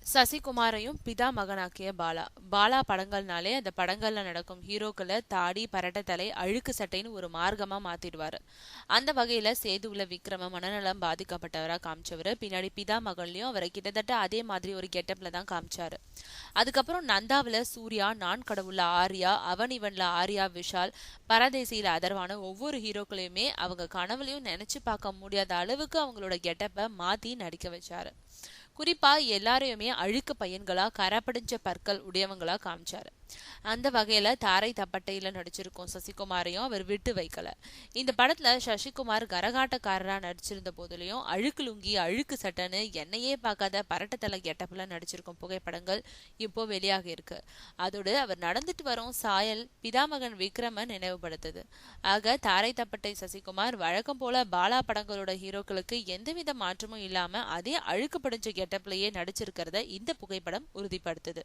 சசிகுமாரையும் பிதா மகனாக்கிய பாலா. பாலா படங்கள்னாலே அந்த படங்கள்ல நடக்கும் ஹீரோக்களை தாடி பரட்டத்தலை அழுக்கு சட்டைன்னு ஒரு மார்க்கமா மாத்திடுவாரு. அந்த வகையில சேதுவுல விக்ரம மனநலம் பாதிக்கப்பட்டவரா காமிச்சவரு. பின்னாடி பிதா மகன்லயும் அவரை கிட்டத்தட்ட அதே மாதிரி ஒரு கெட்டப்ல தான் காமிச்சாரு. அதுக்கப்புறம் நந்தாவில சூர்யா, நான் கடவுள்ல ஆர்யா, அவன் இவன்ல ஆர்யா விஷால், பரதேசியில அதர்வான ஒவ்வொரு ஹீரோக்களையுமே அவங்க கனவுலையும் நினைச்சு பார்க்க முடியாத அளவுக்கு அவங்களோட கெட்டப்பை மாத்தி நடிக்க வச்சாரு. குறிப்பா எல்லாரையுமே அழுக்கு பையன்களா கரப்படிஞ்ச பற்கள் உடையவங்களா காமிச்சாரு. அந்த வகையில தாரை தப்பட்டையில நடிச்சிருக்கோம் சசிகுமாரையும் அவர் விட்டு வைக்கல. இந்த படத்துல சசிகுமார் கரகாட்டக்காரரா நடிச்சிருந்த போதிலையும் அழுக்கு லுங்கி அழுக்கு சட்டைன்னு என்னையே பார்க்காத பரட்டத்தலை கெட்டப்புல நடிச்சிருக்கும் புகைப்படங்கள் இப்போ வெளியாக இருக்கு. அதோடு அவர் நடந்துட்டு வரும் சாயல் பிதாமகன் விக்ரம நினைவுபடுத்துது. ஆக தாரை தப்பட்டை சசிகுமார் வழக்கம் போல பாலா படங்களோட ஹீரோக்களுக்கு எந்தவித மாற்றமும் இல்லாம அதே அழுக்கு படிஞ்ச கெட்டப்லயே நடிச்சிருக்கிறத இந்த புகைப்படம் உறுதிப்படுத்துது.